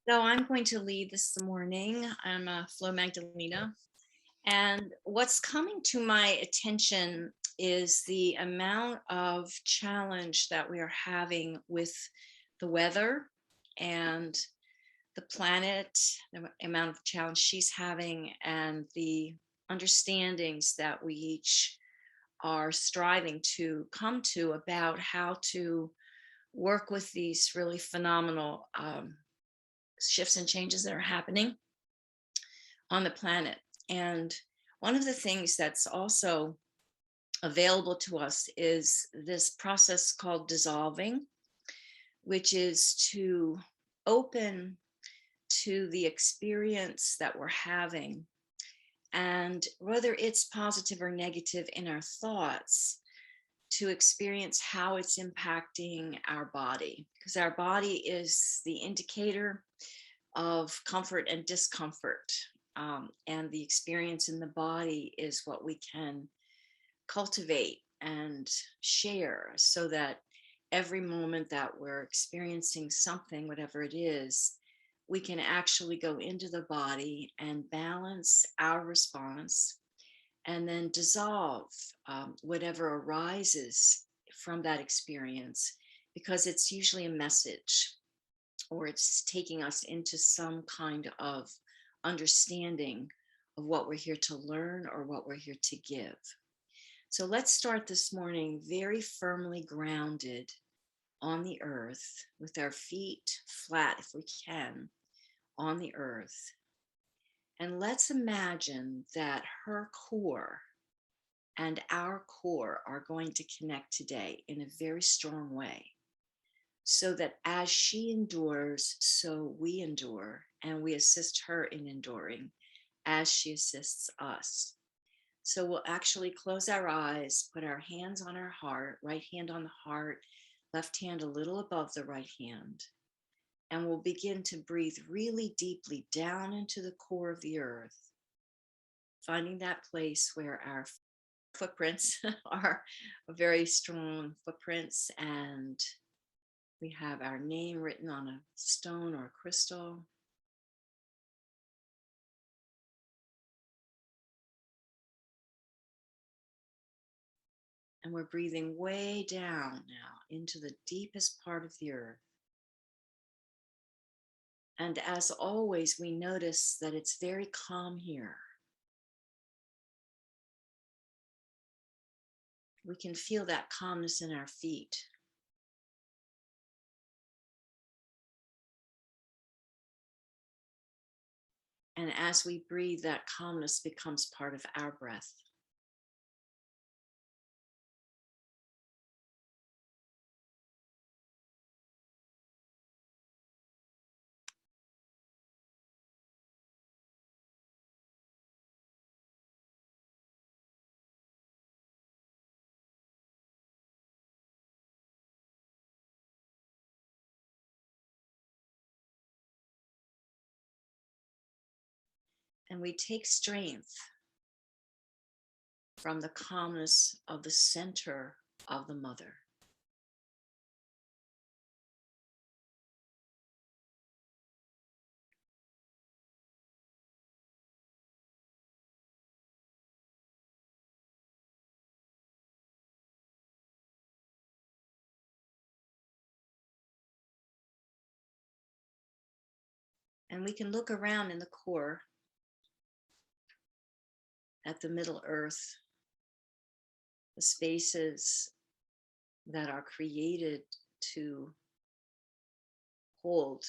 So I'm going to lead this morning. I'm Flo Magdalena. And what's coming to my attention is the amount of challenge that we are having with the weather and the planet, the amount of challenge she's having, and the understandings that we each are striving to come to about how to work with these really phenomenal shifts and changes that are happening on the planet. And one of the things that's also available to us is this process called dissolving, which is to open to the experience that we're having. And whether it's positive or negative in our thoughts, to experience how it's impacting our body, because our body is the indicator of comfort and discomfort. And the experience in the body is what we can cultivate and share so that every moment that we're experiencing something, whatever it is, we can actually go into the body and balance our response and then dissolve whatever arises from that experience, because it's usually a message or it's taking us into some kind of understanding of what we're here to learn or what we're here to give. So let's start this morning very firmly grounded on the earth with our feet flat, if we can, on the earth. And let's imagine that her core and our core are going to connect today in a very strong way, so that as she endures, so we endure, and we assist her in enduring as she assists us. So we'll actually close our eyes, put our hands on our heart, right hand on the heart, left hand a little above the right hand, and we'll begin to breathe really deeply down into the core of the earth, finding that place where our footprints are very strong footprints, and we have our name written on a stone or a crystal. And we're breathing way down now into the deepest part of the earth. And as always, we notice that it's very calm here. We can feel that calmness in our feet. And as we breathe, that calmness becomes part of our breath. And we take strength from the calmness of the center of the mother. And we can look around in the core at the Middle Earth, the spaces that are created to hold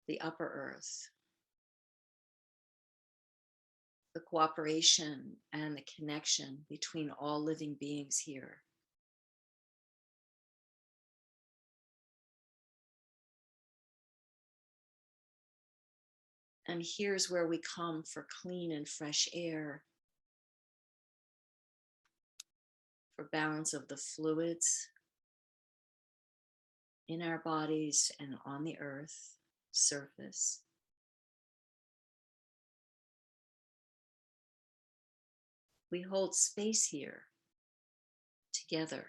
the upper earth, the cooperation and the connection between all living beings here. And here's where we come for clean and fresh air, for balance of the fluids in our bodies and on the earth surface. We hold space here together.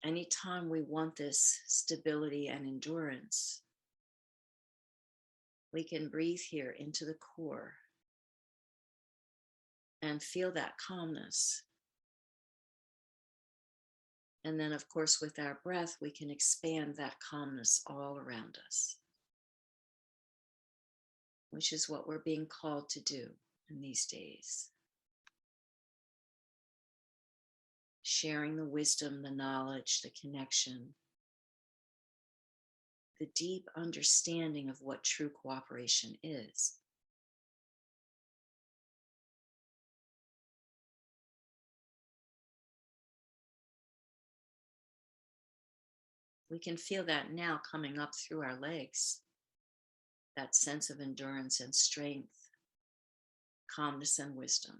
anytime we want this stability and endurance, we can breathe here into the core and feel that calmness. And then, of course, with our breath, we can expand that calmness all around us, which is what we're being called to do in these days. Sharing the wisdom, the knowledge, the connection, the deep understanding of what true cooperation is. We can feel that now coming up through our legs, that sense of endurance and strength, calmness and wisdom.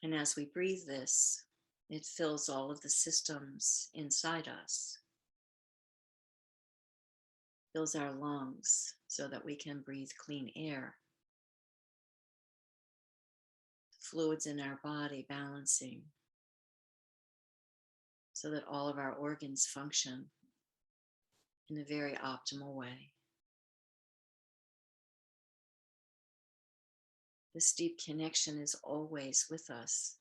And as we breathe this, it fills all of the systems inside us, fills our lungs so that we can breathe clean air, fluids in our body balancing so that all of our organs function in a very optimal way. This deep connection is always with us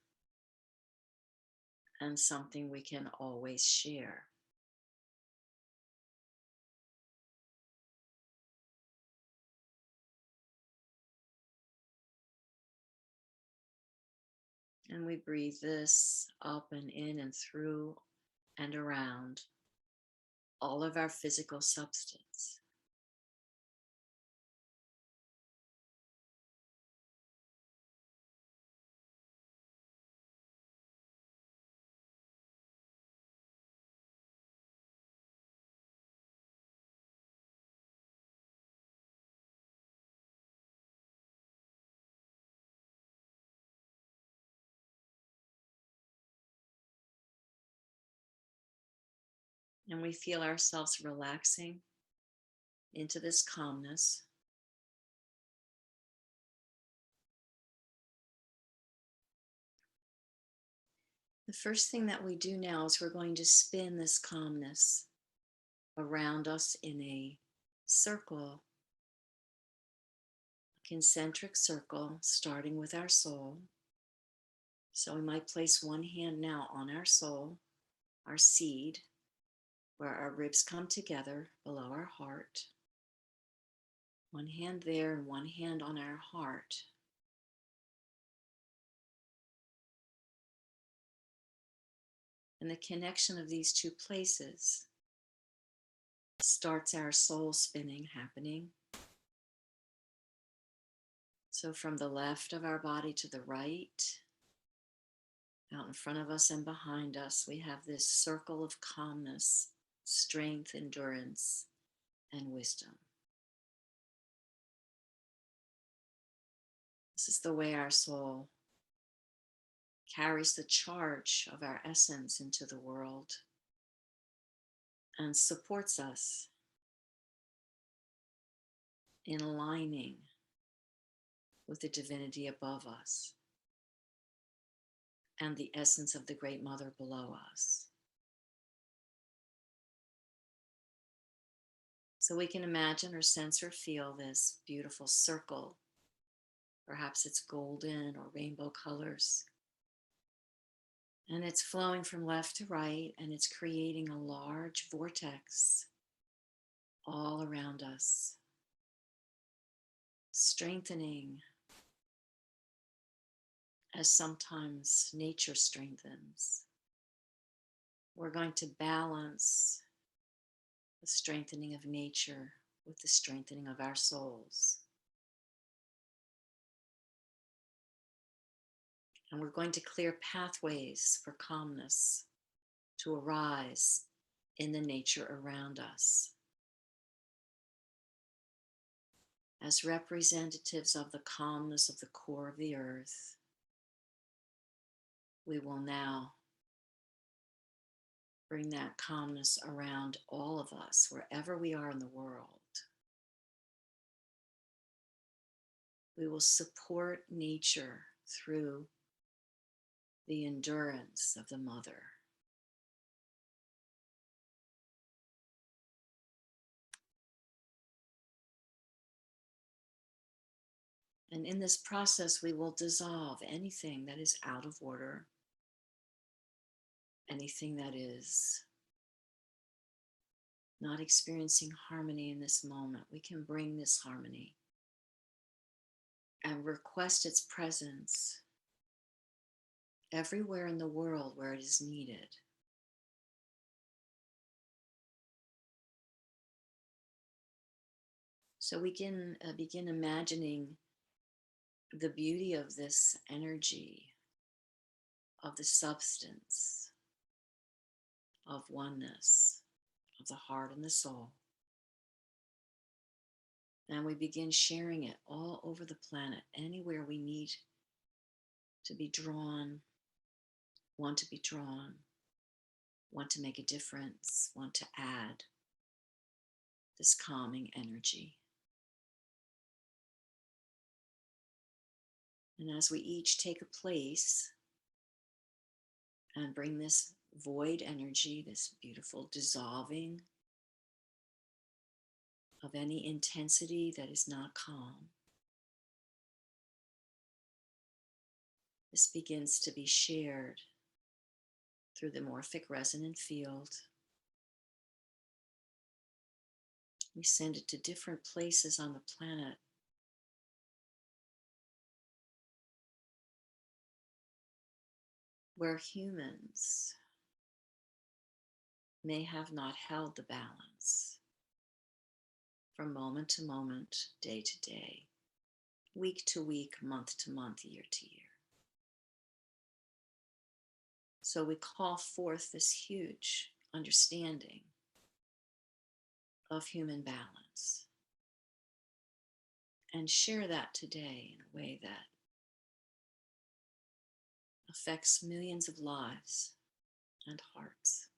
and something we can always share. And we breathe this up and in and through and around all of our physical substance. And we feel ourselves relaxing into this calmness. The first thing that we do now is we're going to spin this calmness around us in a circle, a concentric circle, starting with our soul. So we might place one hand now on our soul, our seed, where our ribs come together below our heart. One hand there and one hand on our heart. And the connection of these two places starts our soul spinning happening. So from the left of our body to the right, out in front of us and behind us, we have this circle of calmness, strength, endurance, and wisdom. This is the way our soul carries the charge of our essence into the world and supports us in aligning with the divinity above us and the essence of the Great Mother below us. So we can imagine or sense or feel this beautiful circle. Perhaps it's golden or rainbow colors. And it's flowing from left to right, and it's creating a large vortex all around us, strengthening as sometimes nature strengthens. We're going to balance the strengthening of nature with the strengthening of our souls. And we're going to clear pathways for calmness to arise in the nature around us. As representatives of the calmness of the core of the earth, we will now Bring that calmness around all of us, wherever we are in the world. We will support nature through the endurance of the mother. And in this process, we will dissolve anything that is out of order, anything that is not experiencing harmony in this moment. We can bring this harmony and request its presence everywhere in the world where it is needed. So we can begin imagining the beauty of this energy, of the substance, of oneness, of the heart and the soul. And we begin sharing it all over the planet, anywhere we need to be drawn, want to be drawn, want to make a difference, want to add this calming energy. And as we each take a place and bring this void energy, this beautiful dissolving of any intensity that is not calm, this begins to be shared through the morphic resonant field. We send it to different places on the planet where humans may have not held the balance from moment to moment, day to day, week to week, month to month, year to year. So we call forth this huge understanding of human balance and share that today in a way that affects millions of lives and hearts.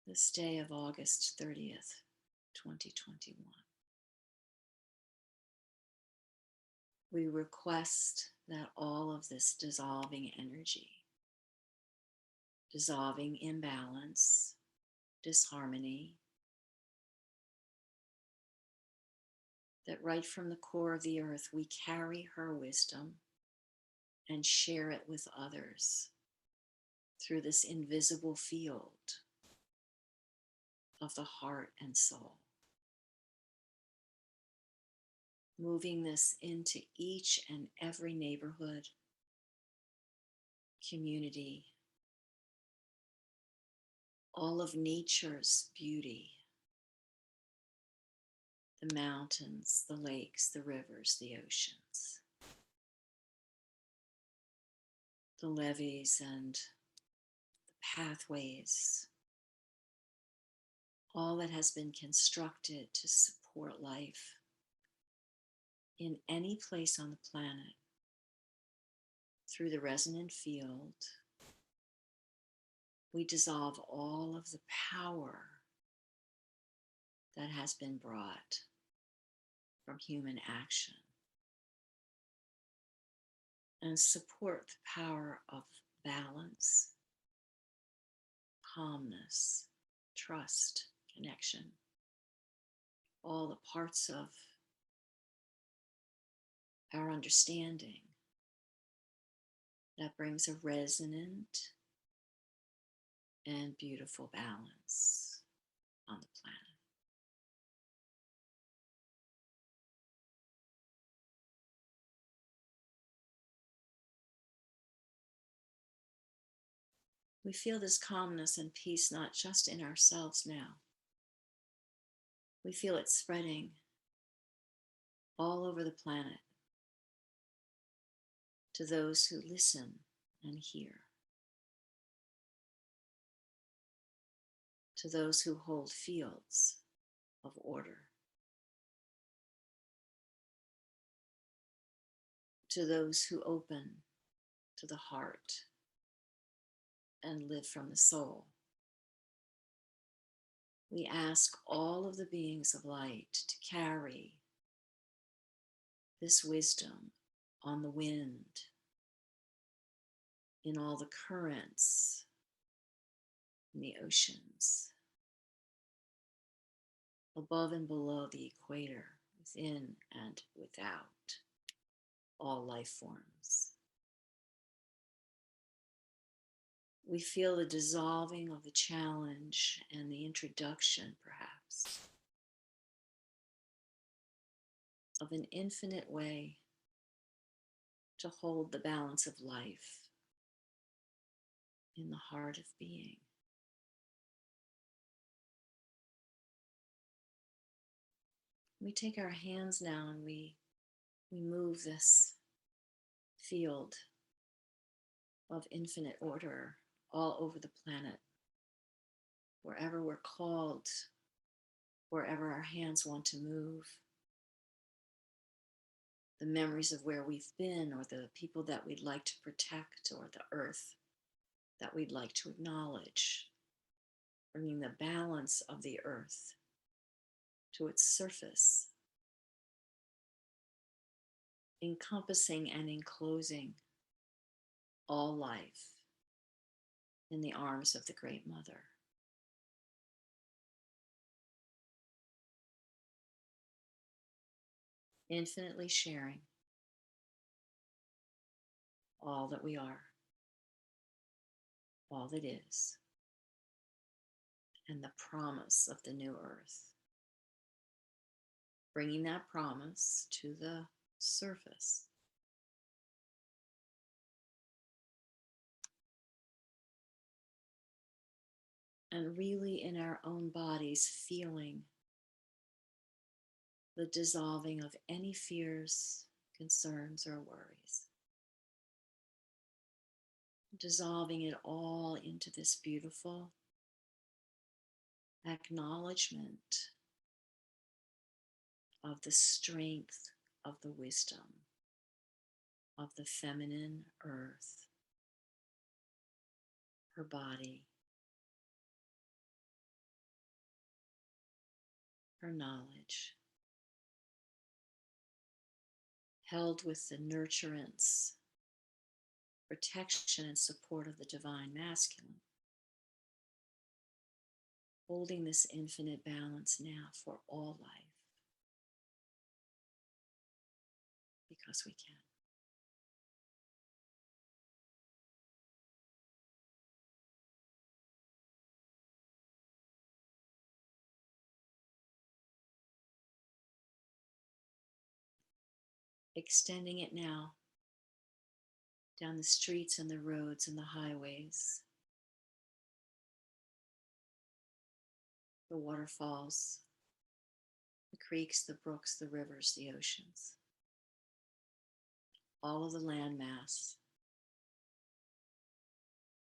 This day of August 30th, 2021. We request that all of this dissolving energy, dissolving imbalance, disharmony, that right from the core of the earth we carry her wisdom and share it with others through this invisible field of the heart and soul. Moving this into each and every neighborhood, community, all of nature's beauty, the mountains, the lakes, the rivers, the oceans, the levees and the pathways, all that has been constructed to support life in any place on the planet through the resonant field. We dissolve all of the power that has been brought from human action and support the power of balance, calmness, trust, connection, all the parts of our understanding that brings a resonant and beautiful balance on the planet. We feel this calmness and peace not just in ourselves now. We feel it spreading all over the planet to those who listen and hear, to those who hold fields of order. to those who open to the heart and live from the soul. We ask all of the beings of light to carry this wisdom on the wind, in all the currents, in the oceans, above and below the equator, within and without all life forms. We feel the dissolving of the challenge and the introduction, perhaps, of an infinite way to hold the balance of life in the heart of being. We take our hands now and we move this field of infinite order all over the planet, wherever we're called, wherever our hands want to move. The memories of where we've been, or the people that we'd like to protect, or the earth that we'd like to acknowledge, bringing the balance of the earth to its surface, encompassing and enclosing all life in the arms of the Great Mother. Infinitely sharing all that we are, all that is, and the promise of the new earth. Bringing that promise to the surface. And really in our own bodies feeling the dissolving of any fears, concerns, or worries. Dissolving it all into this beautiful acknowledgement of the strength of the wisdom of the feminine earth, her body, her knowledge, held with the nurturance, protection, and support of the divine masculine, holding this infinite balance now for all life, because we can. Extending it now down the streets and the roads and the highways, the waterfalls, the creeks, the brooks, the rivers, the oceans, all of the landmass,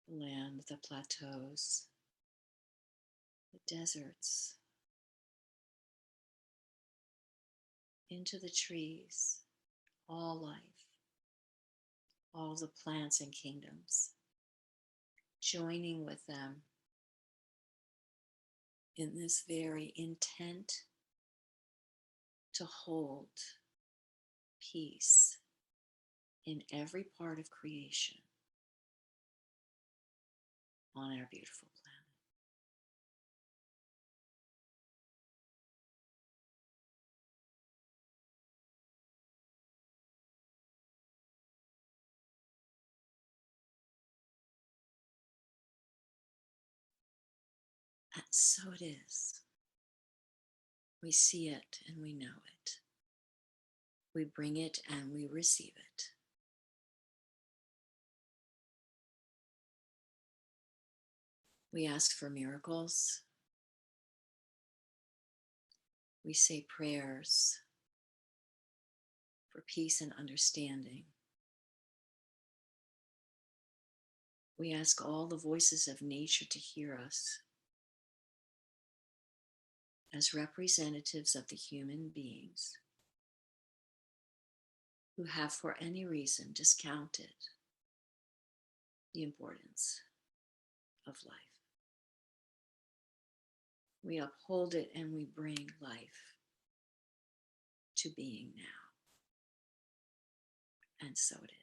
the land, the plateaus, the deserts, into the trees, all life, all the plants and kingdoms, joining with them in this very intent to hold peace in every part of creation on our beautiful planet. And so it is. We see it and we know it. We bring it and we receive it. We ask for miracles. We say prayers for peace and understanding. We ask all the voices of nature to hear us as representatives of the human beings who have for any reason discounted the importance of life. We uphold it and we bring life to being now. And so it is.